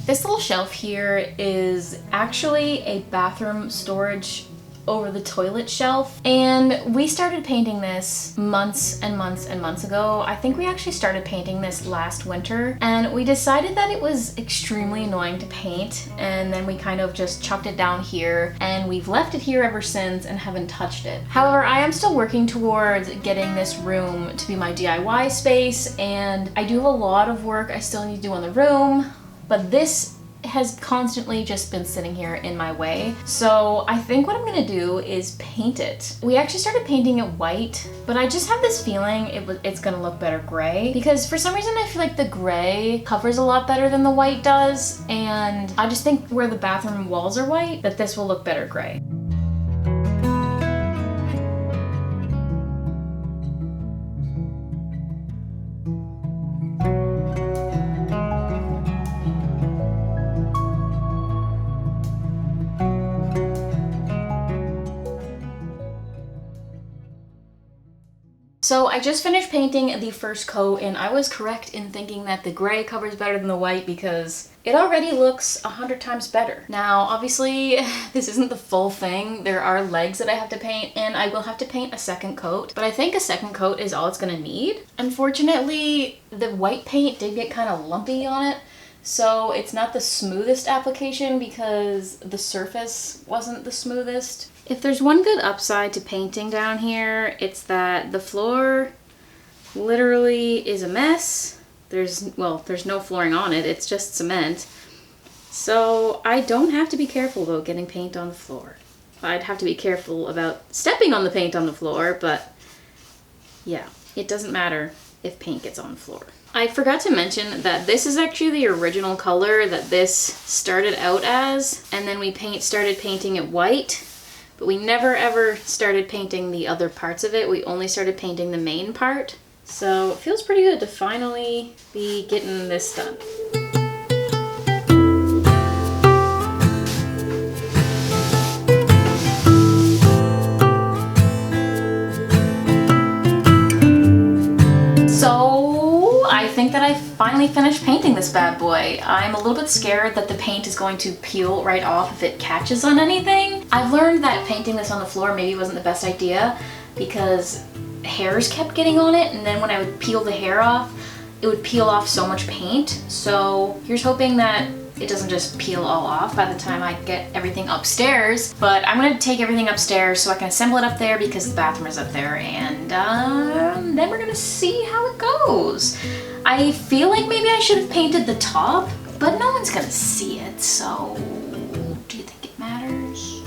This little shelf here is actually a bathroom storage over the toilet shelf, and we started painting this months and months and months ago. I think we actually started painting this last winter, and we decided that it was extremely annoying to paint, and then we kind of just chucked it down here, and we've left it here ever since and haven't touched it. However, I am still working towards getting this room to be my DIY space, and I do have a lot of work I still need to do on the room, but this has constantly just been sitting here in my way. So I think what I'm gonna do is paint it. We actually started painting it white, but I just have this feeling it's gonna look better gray, because for some reason I feel like the gray covers a lot better than the white does, and I just think where the bathroom walls are white, that this will look better gray. So I just finished painting the first coat, and I was correct in thinking that the gray covers better than the white because it already looks 100 times better. Now, obviously, this isn't the full thing. There are legs that I have to paint, and I will have to paint a second coat, but I think a second coat is all it's gonna need. Unfortunately, the white paint did get kind of lumpy on it, so it's not the smoothest application because the surface wasn't the smoothest. If there's one good upside to painting down here, it's that the floor literally is a mess. There's no flooring on it, it's just cement. So I don't have to be careful about getting paint on the floor. I'd have to be careful about stepping on the paint on the floor, but yeah, it doesn't matter if paint gets on the floor. I forgot to mention that this is actually the original color that this started out as, and then we started painting it white. But we never ever started painting the other parts of it. We only started painting the main part. So it feels pretty good to finally be getting this done. So I think that I finally finished painting this bad boy. I'm a little bit scared that the paint is going to peel right off if it catches on anything. I've learned that painting this on the floor maybe wasn't the best idea because hairs kept getting on it, and then when I would peel the hair off, it would peel off so much paint. So here's hoping that it doesn't just peel all off by the time I get everything upstairs. But I'm gonna take everything upstairs so I can assemble it up there because the bathroom is up there, and then we're gonna see how it goes. I feel like maybe I should have painted the top, but no one's gonna see it, so do you think it matters?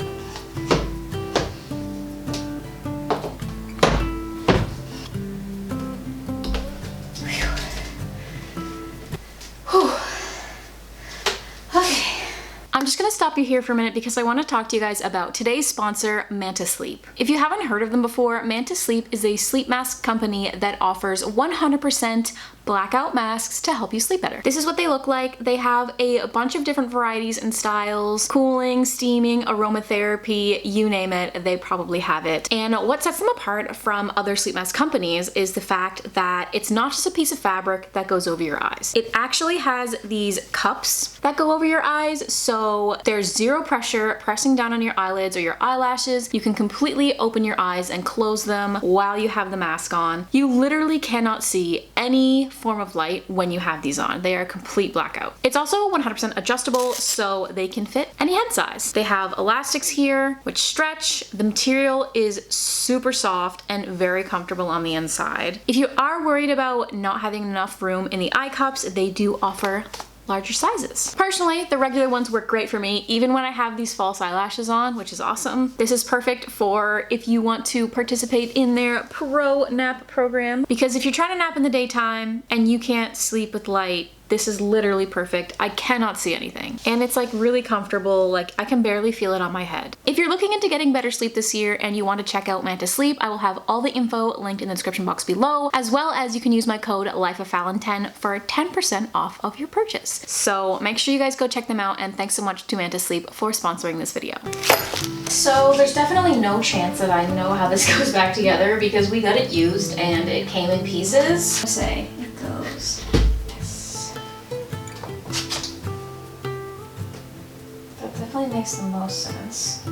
I'm just gonna stop you here for a minute because I want to talk to you guys about today's sponsor, Manta Sleep. If you haven't heard of them before, Manta Sleep is a sleep mask company that offers 100% blackout masks to help you sleep better. This is what they look like. They have a bunch of different varieties and styles: cooling, steaming, aromatherapy, you name it, they probably have it. And what sets them apart from other sleep mask companies is the fact that it's not just a piece of fabric that goes over your eyes. It actually has these cups that go over your eyes, so there's zero pressure pressing down on your eyelids or your eyelashes. You can completely open your eyes and close them while you have the mask on. You literally cannot see any form of light when you have these on. They are complete blackout. It's also 100% adjustable, so they can fit any head size. They have elastics here which stretch. The material is super soft and very comfortable on the inside. If you are worried about not having enough room in the eye cups, they do offer larger sizes. Personally, the regular ones work great for me, even when I have these false eyelashes on, which is awesome. This is perfect for if you want to participate in their pro nap program, because if you're trying to nap in the daytime and you can't sleep with light, this is literally perfect. I cannot see anything. And it's like really comfortable, like I can barely feel it on my head. If you're looking into getting better sleep this year and you want to check out Manta Sleep, I will have all the info linked in the description box below, as well as you can use my code LifeofFallon10 for 10% off of your purchase. So make sure you guys go check them out, and thanks so much to Manta Sleep for sponsoring this video. So there's definitely no chance that I know how this goes back together because we got it used and it came in pieces. Say it goes. probably makes the most sense.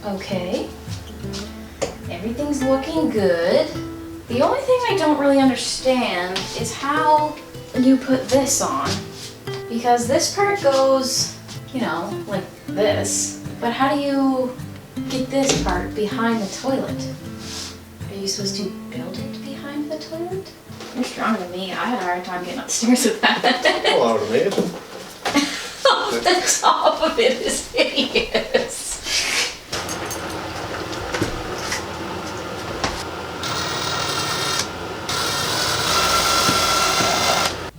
Okay, everything's looking good. The only thing I don't really understand is how you put this on. Because this part goes, you know, like this. But how do you get this part behind the toilet? Are you supposed to build it behind the toilet? You're stronger than me. I had a hard time getting upstairs with that. Well, I would imagine. The top of it is hideous.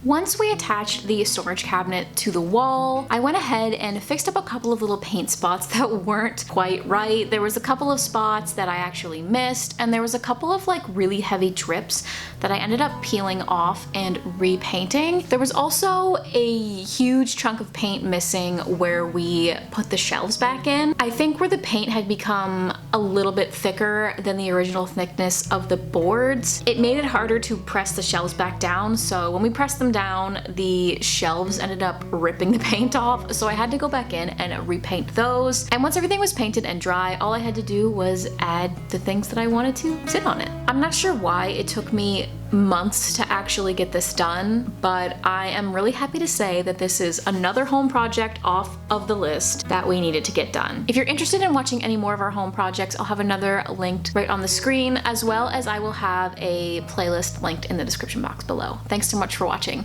Once we attached the storage cabinet to the wall, I went ahead and fixed up a couple of little paint spots that weren't quite right. There was a couple of spots that I actually missed, and there was a couple of like really heavy drips that I ended up peeling off and repainting. There was also a huge chunk of paint missing where we put the shelves back in. I think where the paint had become a little bit thicker than the original thickness of the boards, it made it harder to press the shelves back down. So when we pressed them down, the shelves ended up ripping the paint off, so I had to go back in and repaint those. And once everything was painted and dry, all I had to do was add the things that I wanted to sit on it. I'm not sure why it took me months to actually get this done, but I am really happy to say that this is another home project off of the list that we needed to get done. If you're interested in watching any more of our home projects, I'll have another linked right on the screen, as well as I will have a playlist linked in the description box below. Thanks so much for watching.